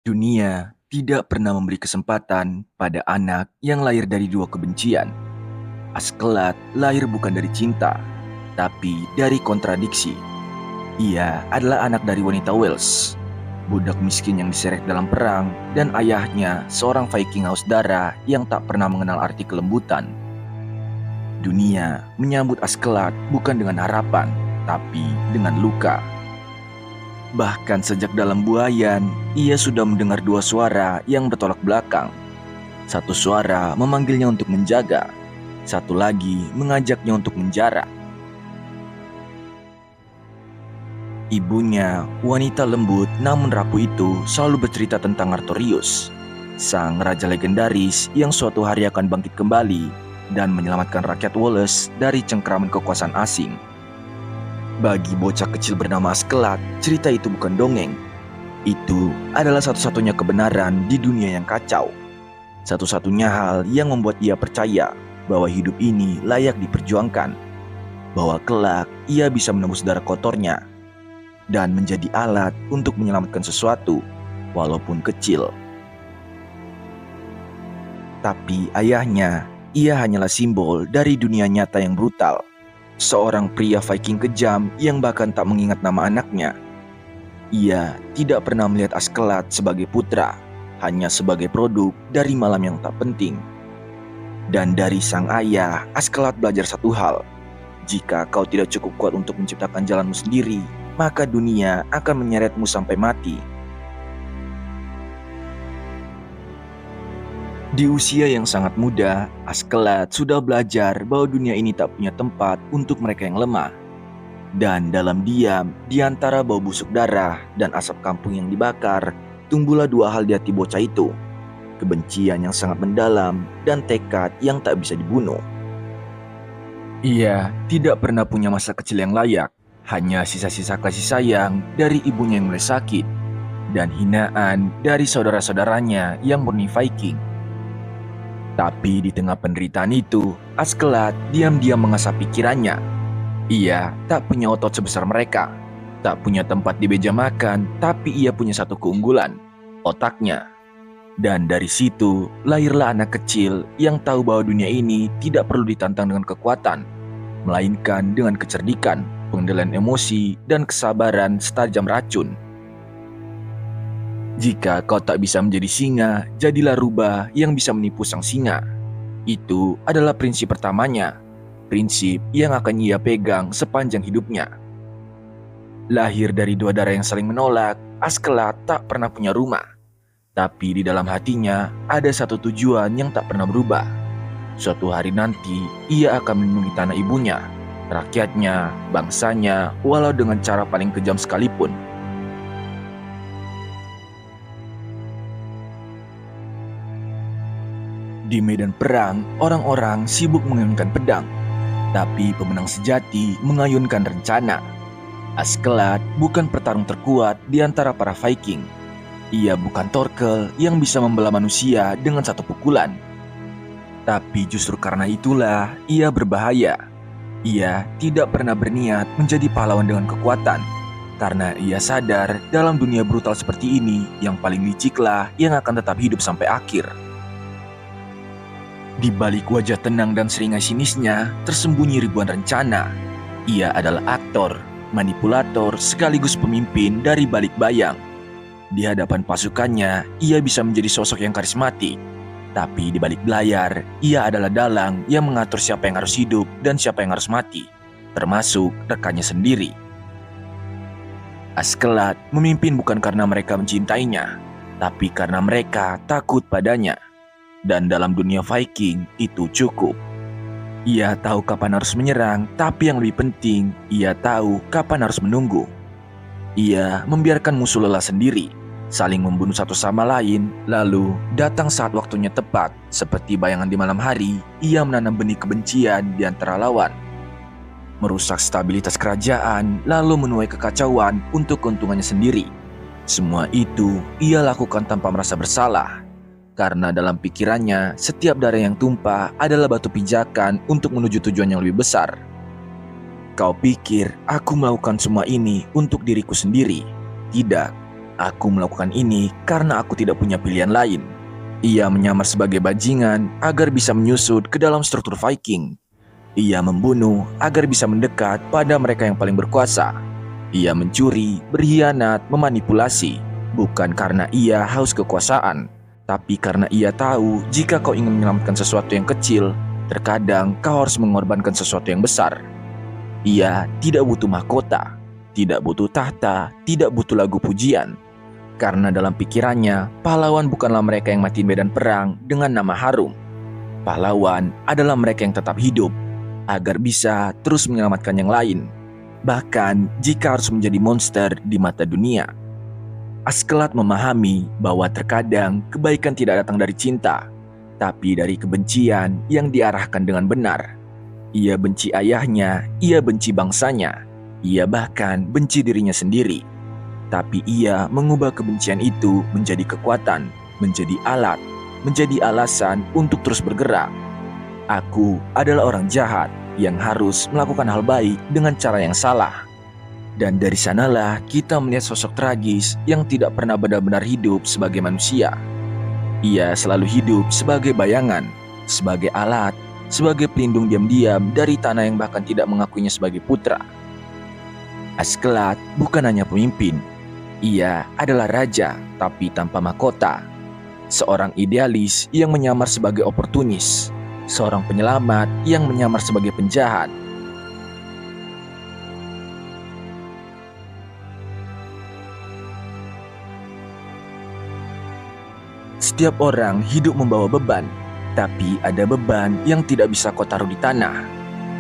Dunia tidak pernah memberi kesempatan pada anak yang lahir dari dua kebencian. Askeladd lahir bukan dari cinta, tapi dari kontradiksi. Ia adalah anak dari wanita Wales, budak miskin yang diseret dalam perang, dan ayahnya seorang Viking haus darah yang tak pernah mengenal arti kelembutan. Dunia menyambut Askeladd bukan dengan harapan, tapi dengan luka. Bahkan sejak dalam buayan, ia sudah mendengar dua suara yang bertolak belakang. Satu suara memanggilnya untuk menjaga, satu lagi mengajaknya untuk menjara. Ibunya, wanita lembut namun rapuh itu, selalu bercerita tentang Artorius, sang raja legendaris yang suatu hari akan bangkit kembali dan menyelamatkan rakyat Wallace dari cengkraman kekuasaan asing. Bagi bocah kecil bernama Askeladd, cerita itu bukan dongeng. Itu adalah satu-satunya kebenaran di dunia yang kacau. Satu-satunya hal yang membuat ia percaya bahwa hidup ini layak diperjuangkan. Bahwa kelak ia bisa menembus darah kotornya dan menjadi alat untuk menyelamatkan sesuatu, walaupun kecil. Tapi ayahnya, ia hanyalah simbol dari dunia nyata yang brutal. Seorang pria Viking kejam yang bahkan tak mengingat nama anaknya. Ia tidak pernah melihat Askeladd sebagai putra, hanya sebagai produk dari malam yang tak penting. Dan dari sang ayah, Askeladd belajar satu hal. Jika kau tidak cukup kuat untuk menciptakan jalanmu sendiri, maka dunia akan menyeretmu sampai mati. Di usia yang sangat muda, Askeladd sudah belajar bahwa dunia ini tak punya tempat untuk mereka yang lemah. Dan dalam diam, di antara bau busuk darah dan asap kampung yang dibakar, tumbuhlah dua hal di hati bocah itu. Kebencian yang sangat mendalam dan tekad yang tak bisa dibunuh. Ia tidak pernah punya masa kecil yang layak, hanya sisa-sisa kasih sayang dari ibunya yang mulai sakit, dan hinaan dari saudara-saudaranya yang murni Viking. Tapi di tengah penderitaan itu, Askeladd diam-diam mengasah pikirannya. Ia tak punya otot sebesar mereka, tak punya tempat di meja makan, tapi ia punya satu keunggulan, otaknya. Dan dari situ, lahirlah anak kecil yang tahu bahwa dunia ini tidak perlu ditantang dengan kekuatan, melainkan dengan kecerdikan, pengendalian emosi, dan kesabaran setajam racun. Jika kau tak bisa menjadi singa, jadilah rubah yang bisa menipu sang singa. Itu adalah prinsip pertamanya, prinsip yang akan ia pegang sepanjang hidupnya. Lahir dari dua darah yang saling menolak, Askeladd tak pernah punya rumah. Tapi di dalam hatinya ada satu tujuan yang tak pernah berubah. Suatu hari nanti, ia akan melindungi tanah ibunya, rakyatnya, bangsanya, walau dengan cara paling kejam sekalipun. Di medan perang, orang-orang sibuk mengayunkan pedang, tapi pemenang sejati mengayunkan rencana. Askeladd bukan petarung terkuat di antara para Viking. Ia bukan Thorkel yang bisa membelah manusia dengan satu pukulan. Tapi justru karena itulah ia berbahaya. Ia tidak pernah berniat menjadi pahlawan dengan kekuatan, karena ia sadar dalam dunia brutal seperti ini, yang paling liciklah yang akan tetap hidup sampai akhir. Di balik wajah tenang dan seringai sinisnya, tersembunyi ribuan rencana. Ia adalah aktor, manipulator, sekaligus pemimpin dari balik bayang. Di hadapan pasukannya, ia bisa menjadi sosok yang karismatik. Tapi di balik layar, ia adalah dalang yang mengatur siapa yang harus hidup dan siapa yang harus mati, termasuk rekannya sendiri. Askeladd memimpin bukan karena mereka mencintainya, tapi karena mereka takut padanya. Dan dalam dunia Viking itu cukup. Ia tahu kapan harus menyerang, tapi yang lebih penting, ia tahu kapan harus menunggu. Ia membiarkan musuh lelah sendiri, saling membunuh satu sama lain, lalu datang saat waktunya tepat, seperti bayangan di malam hari, ia menanam benih kebencian di antara lawan. Merusak stabilitas kerajaan, lalu menuai kekacauan untuk keuntungannya sendiri. Semua itu ia lakukan tanpa merasa bersalah. Karena dalam pikirannya, setiap darah yang tumpah adalah batu pijakan untuk menuju tujuan yang lebih besar. Kau pikir aku melakukan semua ini untuk diriku sendiri? Tidak. Aku melakukan ini karena aku tidak punya pilihan lain. Ia menyamar sebagai bajingan agar bisa menyusut ke dalam struktur Viking. Ia membunuh agar bisa mendekat pada mereka yang paling berkuasa. Ia mencuri, berkhianat, memanipulasi, bukan karena ia haus kekuasaan, tapi karena ia tahu jika kau ingin menyelamatkan sesuatu yang kecil, terkadang kau harus mengorbankan sesuatu yang besar. Ia tidak butuh mahkota, tidak butuh tahta, tidak butuh lagu pujian. Karena dalam pikirannya, pahlawan bukanlah mereka yang mati di medan perang dengan nama harum. Pahlawan adalah mereka yang tetap hidup, agar bisa terus menyelamatkan yang lain, bahkan jika harus menjadi monster di mata dunia. Askeladd memahami bahwa terkadang kebaikan tidak datang dari cinta, tapi dari kebencian yang diarahkan dengan benar. Ia benci ayahnya, ia benci bangsanya, ia bahkan benci dirinya sendiri. Tapi ia mengubah kebencian itu menjadi kekuatan, menjadi alat, menjadi alasan untuk terus bergerak. Aku adalah orang jahat yang harus melakukan hal baik dengan cara yang salah. Dan dari sanalah kita melihat sosok tragis yang tidak pernah benar-benar hidup sebagai manusia. Ia selalu hidup sebagai bayangan, sebagai alat, sebagai pelindung diam-diam dari tanah yang bahkan tidak mengakuinya sebagai putra. Askeladd bukan hanya pemimpin. Ia adalah raja, tapi tanpa mahkota. Seorang idealis yang menyamar sebagai oportunis. Seorang penyelamat yang menyamar sebagai penjahat. Setiap orang hidup membawa beban, tapi ada beban yang tidak bisa kau taruh di tanah.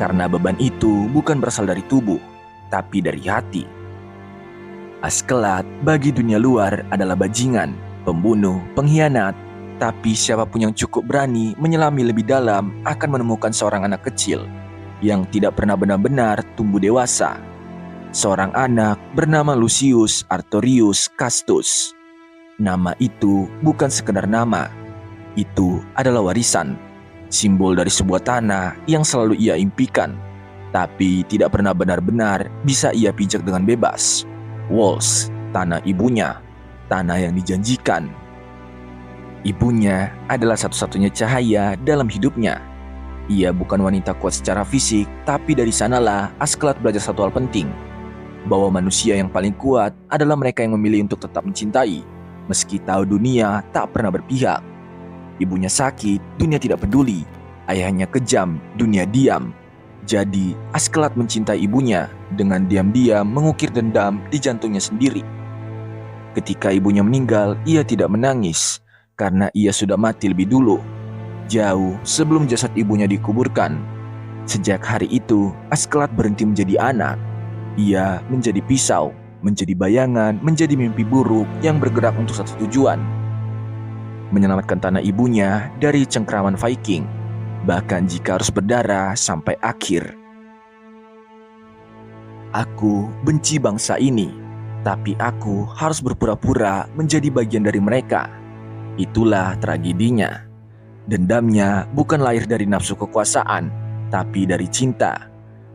Karena beban itu bukan berasal dari tubuh, tapi dari hati. Askeladd bagi dunia luar adalah bajingan, pembunuh, pengkhianat. Tapi siapapun yang cukup berani menyelami lebih dalam akan menemukan seorang anak kecil yang tidak pernah benar-benar tumbuh dewasa. Seorang anak bernama Lucius Artorius Castus. Nama itu bukan sekedar nama. Itu adalah warisan, simbol dari sebuah tanah yang selalu ia impikan, tapi tidak pernah benar-benar bisa ia pijak dengan bebas. Wals, tanah ibunya, tanah yang dijanjikan. Ibunya adalah satu-satunya cahaya dalam hidupnya. Ia bukan wanita kuat secara fisik, tapi dari sanalah Askeladd belajar satu hal penting, bahwa manusia yang paling kuat adalah mereka yang memilih untuk tetap mencintai, meski tahu dunia tak pernah berpihak. Ibunya sakit, dunia tidak peduli. Ayahnya kejam, dunia diam. Jadi, Askeladd mencintai ibunya dengan diam-diam mengukir dendam di jantungnya sendiri. Ketika ibunya meninggal, ia tidak menangis, karena ia sudah mati lebih dulu, jauh sebelum jasad ibunya dikuburkan. Sejak hari itu, Askeladd berhenti menjadi anak. Ia menjadi pisau, menjadi bayangan, menjadi mimpi buruk yang bergerak untuk satu tujuan: menyelamatkan tanah ibunya dari cengkraman Viking, bahkan jika harus berdarah sampai akhir. Aku benci bangsa ini, tapi aku harus berpura-pura menjadi bagian dari mereka. Itulah tragedinya. Dendamnya bukan lahir dari nafsu kekuasaan, tapi dari cinta.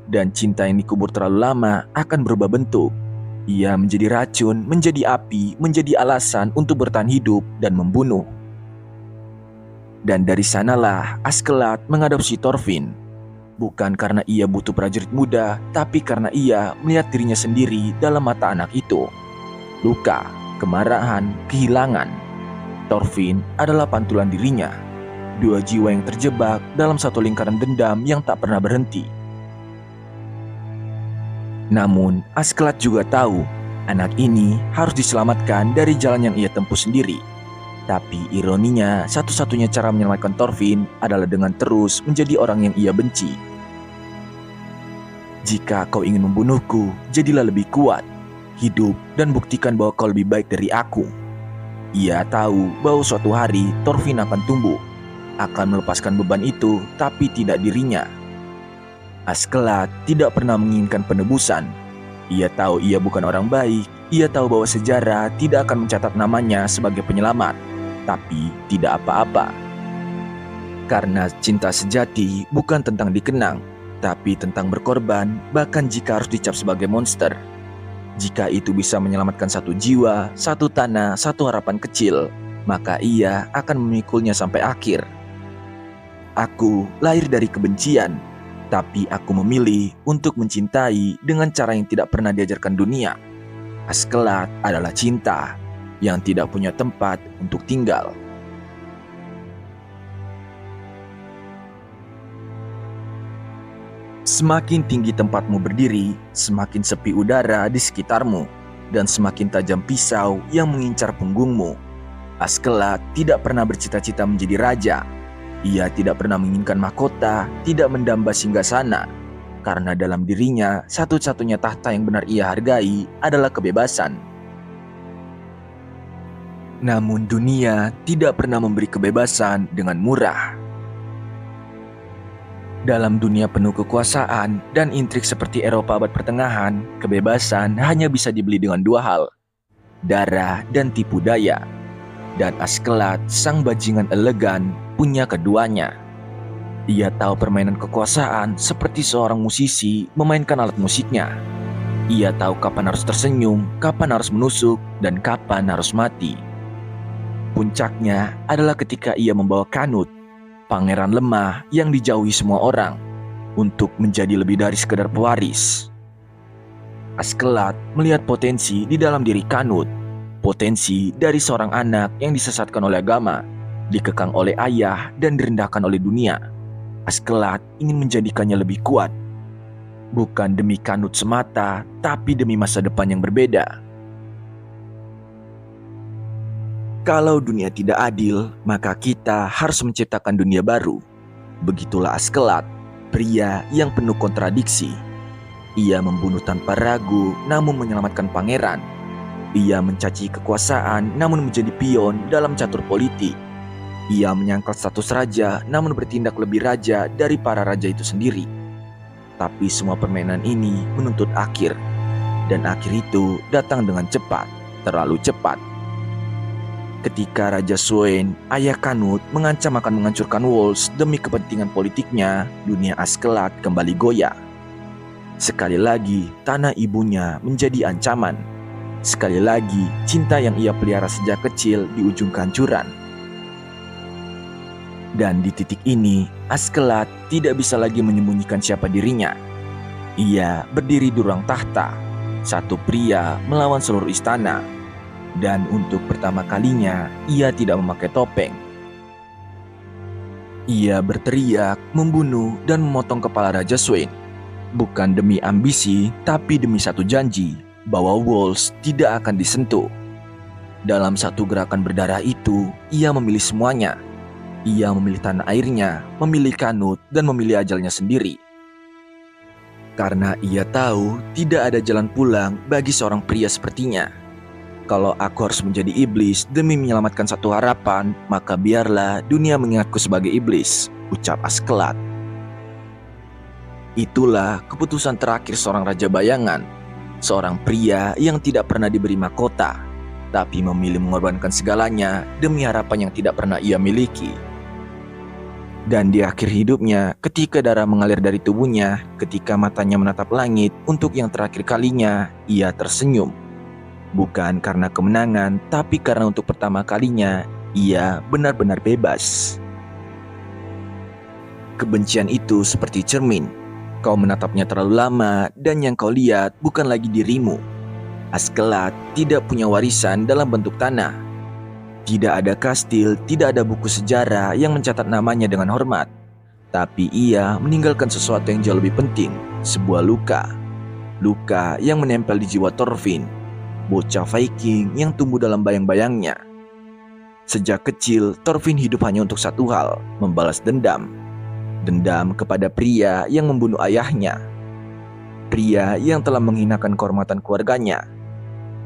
Dan cinta yang dikubur terlalu lama akan berubah bentuk. Ia menjadi racun, menjadi api, menjadi alasan untuk bertahan hidup dan membunuh. Dan dari sanalah Askeladd mengadopsi Thorfinn. Bukan karena ia butuh prajurit muda, tapi karena ia melihat dirinya sendiri dalam mata anak itu. Luka, kemarahan, kehilangan. Thorfinn adalah pantulan dirinya. Dua jiwa yang terjebak dalam satu lingkaran dendam yang tak pernah berhenti. Namun, Askeladd juga tahu anak ini harus diselamatkan dari jalan yang ia tempuh sendiri. Tapi ironinya, satu-satunya cara menyelamatkan Thorfinn adalah dengan terus menjadi orang yang ia benci. Jika kau ingin membunuhku, jadilah lebih kuat, hidup dan buktikan bahwa kau lebih baik dari aku. Ia tahu bahwa suatu hari Thorfinn akan tumbuh, akan melepaskan beban itu, tapi tidak dirinya. Askeladd tidak pernah menginginkan penebusan. Ia tahu ia bukan orang baik. Ia tahu bahwa sejarah tidak akan mencatat namanya sebagai penyelamat, tapi tidak apa-apa. Karena cinta sejati bukan tentang dikenang, tapi tentang berkorban, bahkan jika harus dicap sebagai monster. Jika itu bisa menyelamatkan satu jiwa, satu tanah, satu harapan kecil, maka ia akan memikulnya sampai akhir. Aku lahir dari kebencian, tapi aku memilih untuk mencintai dengan cara yang tidak pernah diajarkan dunia. Askeladd adalah cinta yang tidak punya tempat untuk tinggal. Semakin tinggi tempatmu berdiri, semakin sepi udara di sekitarmu, dan semakin tajam pisau yang mengincar punggungmu. Askeladd tidak pernah bercita-cita menjadi raja. Ia tidak pernah menginginkan mahkota, tidak mendamba singgasana, karena dalam dirinya satu-satunya tahta yang benar ia hargai adalah kebebasan. Namun dunia tidak pernah memberi kebebasan dengan murah. Dalam dunia penuh kekuasaan dan intrik seperti Eropa abad pertengahan, kebebasan hanya bisa dibeli dengan dua hal: darah dan tipu daya. Dan Askeladd, sang bajingan elegan, punya keduanya. Ia tahu permainan kekuasaan seperti seorang musisi memainkan alat musiknya. Ia tahu kapan harus tersenyum, kapan harus menusuk, dan kapan harus mati. Puncaknya adalah ketika ia membawa Canute, pangeran lemah yang dijauhi semua orang, untuk menjadi lebih dari sekedar pewaris. Askeladd melihat potensi di dalam diri Canute, potensi dari seorang anak yang disesatkan oleh agama, dikekang oleh ayah dan direndahkan oleh dunia. Askeladd ingin menjadikannya lebih kuat, bukan demi Canute semata, tapi demi masa depan yang berbeda. Kalau dunia tidak adil, maka kita harus menciptakan dunia baru. Begitulah Askeladd, pria yang penuh kontradiksi. Ia membunuh tanpa ragu, namun menyelamatkan pangeran. Ia mencaci kekuasaan, namun menjadi pion dalam catur politik. Ia menyangkal status raja, namun bertindak lebih raja dari para raja itu sendiri. Tapi semua permainan ini menuntut akhir. Dan akhir itu datang dengan cepat, terlalu cepat. Ketika Raja Sweyn, ayah Canute, mengancam akan menghancurkan Wales demi kepentingan politiknya, dunia Askeladd kembali goyah. Sekali lagi, tanah ibunya menjadi ancaman. Sekali lagi, cinta yang ia pelihara sejak kecil di ujung kehancuran. Dan di titik ini, Askeladd tidak bisa lagi menyembunyikan siapa dirinya. Ia berdiri di ruang tahta, satu pria melawan seluruh istana. Dan untuk pertama kalinya, ia tidak memakai topeng. Ia berteriak, membunuh, dan memotong kepala Raja Sweyn. Bukan demi ambisi, tapi demi satu janji, bahwa Wales tidak akan disentuh. Dalam satu gerakan berdarah itu, ia memilih semuanya. Ia memilih tanah airnya, memilih Canute, dan memilih ajalnya sendiri. Karena ia tahu tidak ada jalan pulang bagi seorang pria sepertinya. Kalau aku harus menjadi iblis demi menyelamatkan satu harapan, maka biarlah dunia mengingatku sebagai iblis, ucap Askeladd. Itulah keputusan terakhir seorang raja bayangan, seorang pria yang tidak pernah diberi mahkota, tapi memilih mengorbankan segalanya demi harapan yang tidak pernah ia miliki. Dan di akhir hidupnya, ketika darah mengalir dari tubuhnya, ketika matanya menatap langit untuk yang terakhir kalinya, ia tersenyum. Bukan karena kemenangan, tapi karena untuk pertama kalinya, ia benar-benar bebas. Kebencian itu seperti cermin. Kau menatapnya terlalu lama, dan yang kau lihat bukan lagi dirimu. Askeladd tidak punya warisan dalam bentuk tanah. Tidak ada kastil, tidak ada buku sejarah yang mencatat namanya dengan hormat. Tapi ia meninggalkan sesuatu yang jauh lebih penting, sebuah luka. Luka yang menempel di jiwa Thorfinn, bocah Viking yang tumbuh dalam bayang-bayangnya. Sejak kecil, Thorfinn hidup hanya untuk satu hal, membalas dendam. Dendam kepada pria yang membunuh ayahnya. Pria yang telah menghinakan kehormatan keluarganya.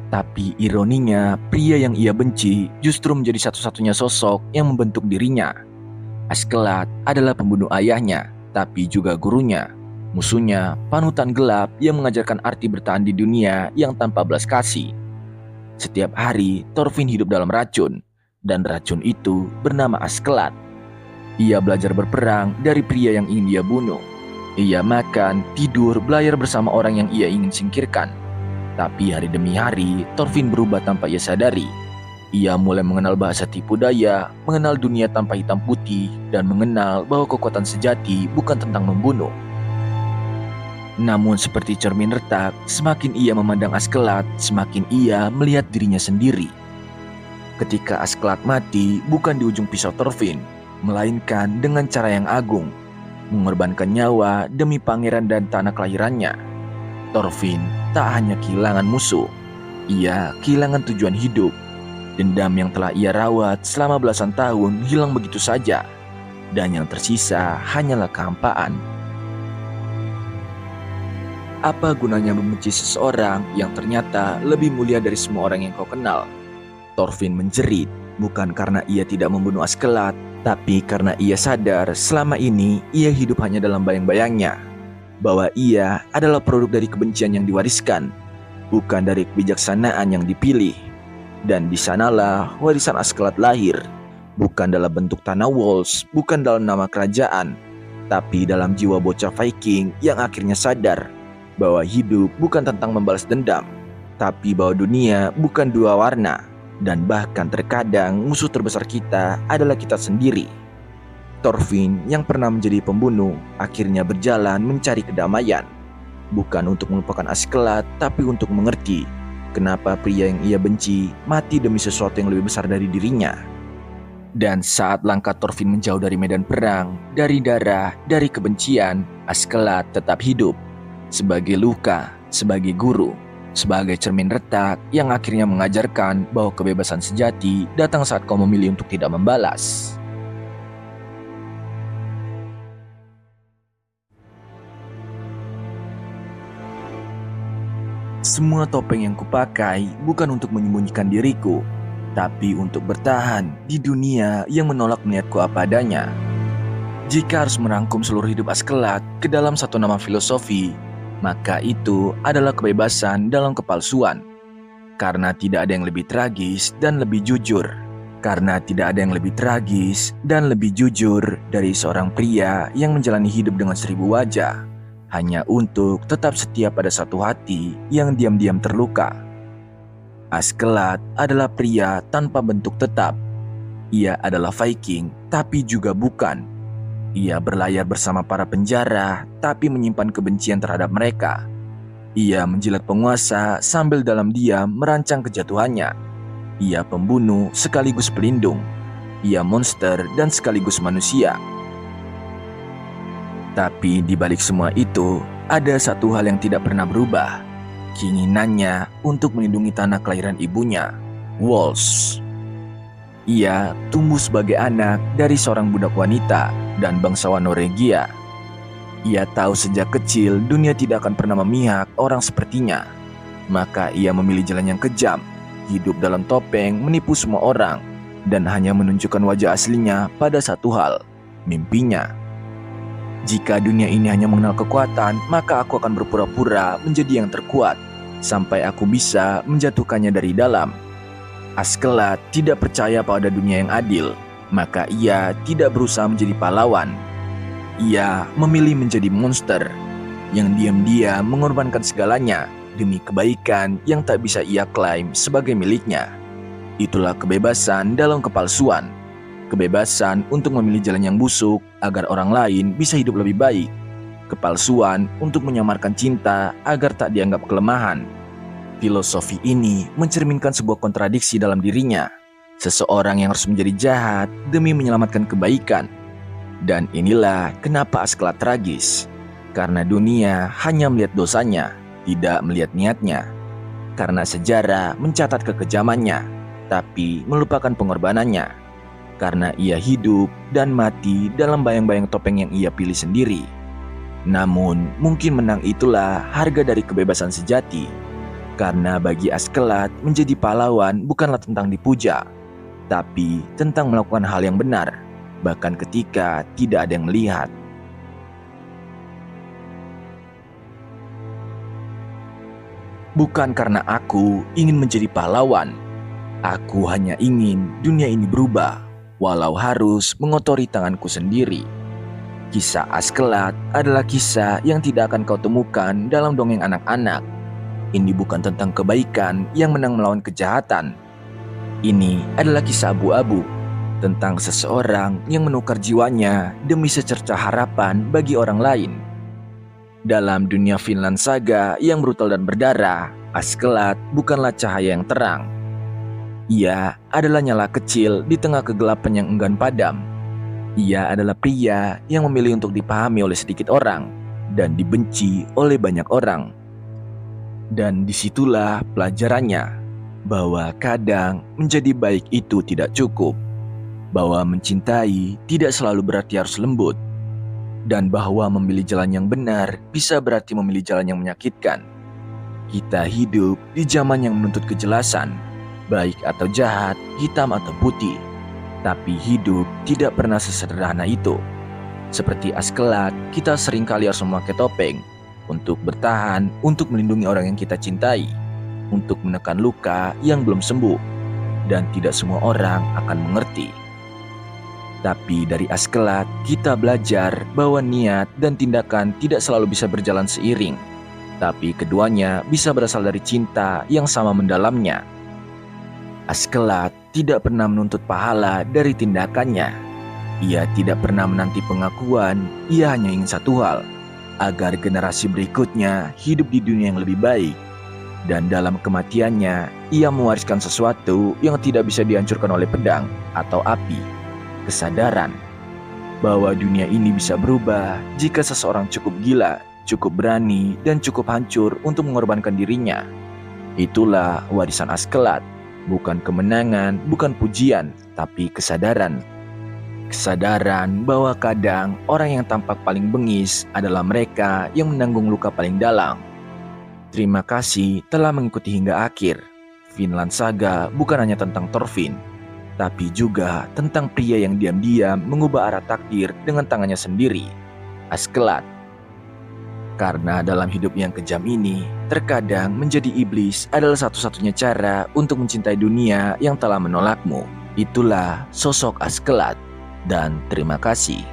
Tapi ironinya, pria yang ia benci justru menjadi satu-satunya sosok yang membentuk dirinya. Askeladd adalah pembunuh ayahnya, tapi juga gurunya. Musuhnya, panutan gelap yang mengajarkan arti bertahan di dunia yang tanpa belas kasih. Setiap hari, Thorfinn hidup dalam racun, dan racun itu bernama Askeladd. Ia belajar berperang dari pria yang ingin ia bunuh. Ia makan, tidur, belayar bersama orang yang ia ingin singkirkan. Tapi hari demi hari, Thorfinn berubah tanpa ia sadari. Ia mulai mengenal bahasa tipu daya, mengenal dunia tanpa hitam putih, dan mengenal bahwa kekuatan sejati bukan tentang membunuh. Namun seperti cermin retak, semakin ia memandang Askeladd, semakin ia melihat dirinya sendiri. Ketika Askeladd mati, bukan di ujung pisau Thorfinn, melainkan dengan cara yang agung, mengorbankan nyawa demi pangeran dan tanah kelahirannya. Thorfinn tak hanya kehilangan musuh, ia kehilangan tujuan hidup. Dendam yang telah ia rawat selama belasan tahun hilang begitu saja, dan yang tersisa hanyalah kehampaan. Apa gunanya membenci seseorang yang ternyata lebih mulia dari semua orang yang kau kenal? Thorfinn menjerit, bukan karena ia tidak membunuh Askeladd, tapi karena ia sadar selama ini ia hidup hanya dalam bayang-bayangnya, bahwa ia adalah produk dari kebencian yang diwariskan, bukan dari kebijaksanaan yang dipilih. Dan di sanalah warisan Askeladd lahir, bukan dalam bentuk tanah walls, bukan dalam nama kerajaan, tapi dalam jiwa bocah Viking yang akhirnya sadar bahwa hidup bukan tentang membalas dendam, tapi bahwa dunia bukan dua warna, dan bahkan terkadang musuh terbesar kita adalah kita sendiri. Thorfinn yang pernah menjadi pembunuh akhirnya berjalan mencari kedamaian, bukan untuk melupakan Askeladd, tapi untuk mengerti kenapa pria yang ia benci mati demi sesuatu yang lebih besar dari dirinya. Dan saat langkah Thorfinn menjauh dari medan perang, dari darah, dari kebencian, Askeladd tetap hidup. Sebagai luka, sebagai guru, sebagai cermin retak yang akhirnya mengajarkan bahwa kebebasan sejati datang saat kau memilih untuk tidak membalas. Semua topeng yang kupakai bukan untuk menyembunyikan diriku, tapi untuk bertahan di dunia yang menolak melihatku apa adanya. Jika harus merangkum seluruh hidup Askeladd ke dalam satu nama filosofi, maka itu adalah kebebasan dalam kepalsuan. Karena tidak ada yang lebih tragis dan lebih jujur. Karena tidak ada yang lebih tragis dan lebih jujur dari seorang pria yang menjalani hidup dengan 1000 wajah, hanya untuk tetap setia pada satu hati yang diam-diam terluka. Askeladd adalah pria tanpa bentuk tetap. Ia adalah Viking, tapi juga bukan. Ia berlayar bersama para penjara, tapi menyimpan kebencian terhadap mereka. Ia menjilat penguasa sambil dalam diam merancang kejatuhannya. Ia pembunuh sekaligus pelindung. Ia monster dan sekaligus manusia. Tapi di balik semua itu, ada satu hal yang tidak pernah berubah. Keinginannya untuk melindungi tanah kelahiran ibunya, Wals. Ia tumbuh sebagai anak dari seorang budak wanita dan bangsawan Norwegia. Ia tahu sejak kecil dunia tidak akan pernah memihak orang sepertinya. Maka ia memilih jalan yang kejam, hidup dalam topeng, menipu semua orang, dan hanya menunjukkan wajah aslinya pada satu hal, mimpinya. Jika dunia ini hanya mengenal kekuatan, maka aku akan berpura-pura menjadi yang terkuat, sampai aku bisa menjatuhkannya dari dalam. Askeladd tidak percaya pada dunia yang adil, maka ia tidak berusaha menjadi pahlawan. Ia memilih menjadi monster, yang diam-diam mengorbankan segalanya demi kebaikan yang tak bisa ia klaim sebagai miliknya. Itulah kebebasan dalam kepalsuan. Kebebasan untuk memilih jalan yang busuk agar orang lain bisa hidup lebih baik. Kepalsuan untuk menyamarkan cinta agar tak dianggap kelemahan. Filosofi ini mencerminkan sebuah kontradiksi dalam dirinya. Seseorang yang harus menjadi jahat demi menyelamatkan kebaikan. Dan inilah kenapa Askeladd tragis. Karena dunia hanya melihat dosanya, tidak melihat niatnya. Karena sejarah mencatat kekejamannya, tapi melupakan pengorbanannya. Karena ia hidup dan mati dalam bayang-bayang topeng yang ia pilih sendiri. Namun, mungkin menang itulah harga dari kebebasan sejati. Karena bagi Askeladd menjadi pahlawan bukanlah tentang dipuja, tapi tentang melakukan hal yang benar, bahkan ketika tidak ada yang melihat. Bukan karena aku ingin menjadi pahlawan, aku hanya ingin dunia ini berubah, walau harus mengotori tanganku sendiri. Kisah Askeladd adalah kisah yang tidak akan kau temukan dalam dongeng anak-anak. Ini bukan tentang kebaikan yang menang melawan kejahatan. Ini adalah kisah abu-abu tentang seseorang yang menukar jiwanya demi secerca harapan bagi orang lain. Dalam dunia Vinland Saga yang brutal dan berdarah, Askeladd bukanlah cahaya yang terang. Ia adalah nyala kecil di tengah kegelapan yang enggan padam. Ia adalah pria yang memilih untuk dipahami oleh sedikit orang dan dibenci oleh banyak orang. Dan disitulah pelajarannya, bahwa kadang menjadi baik itu tidak cukup, bahwa mencintai tidak selalu berarti harus lembut, dan bahwa memilih jalan yang benar bisa berarti memilih jalan yang menyakitkan. Kita hidup di zaman yang menuntut kejelasan, baik atau jahat, hitam atau putih. Tapi hidup tidak pernah sesederhana itu. Seperti Askeladd, kita seringkali harus memakai topeng untuk bertahan, untuk melindungi orang yang kita cintai, untuk menekan luka yang belum sembuh. Dan tidak semua orang akan mengerti. Tapi dari Askeladd, kita belajar bahwa niat dan tindakan tidak selalu bisa berjalan seiring. Tapi keduanya bisa berasal dari cinta yang sama mendalamnya. Askeladd tidak pernah menuntut pahala dari tindakannya. Ia tidak pernah menanti pengakuan, ia hanya ingin satu hal, agar generasi berikutnya hidup di dunia yang lebih baik. Dan dalam kematiannya, ia mewariskan sesuatu yang tidak bisa dihancurkan oleh pedang atau api. Kesadaran bahwa dunia ini bisa berubah jika seseorang cukup gila, cukup berani, dan cukup hancur untuk mengorbankan dirinya. Itulah warisan Askeladd. Bukan kemenangan, bukan pujian, tapi kesadaran. Kesadaran bahwa kadang orang yang tampak paling bengis adalah mereka yang menanggung luka paling dalam. Terima kasih telah mengikuti hingga akhir. Vinland Saga bukan hanya tentang Thorfinn, tapi juga tentang pria yang diam-diam mengubah arah takdir dengan tangannya sendiri, Askeladd. Karena dalam hidup yang kejam ini, terkadang menjadi iblis adalah satu-satunya cara untuk mencintai dunia yang telah menolakmu. Itulah sosok Askeladd, dan terima kasih.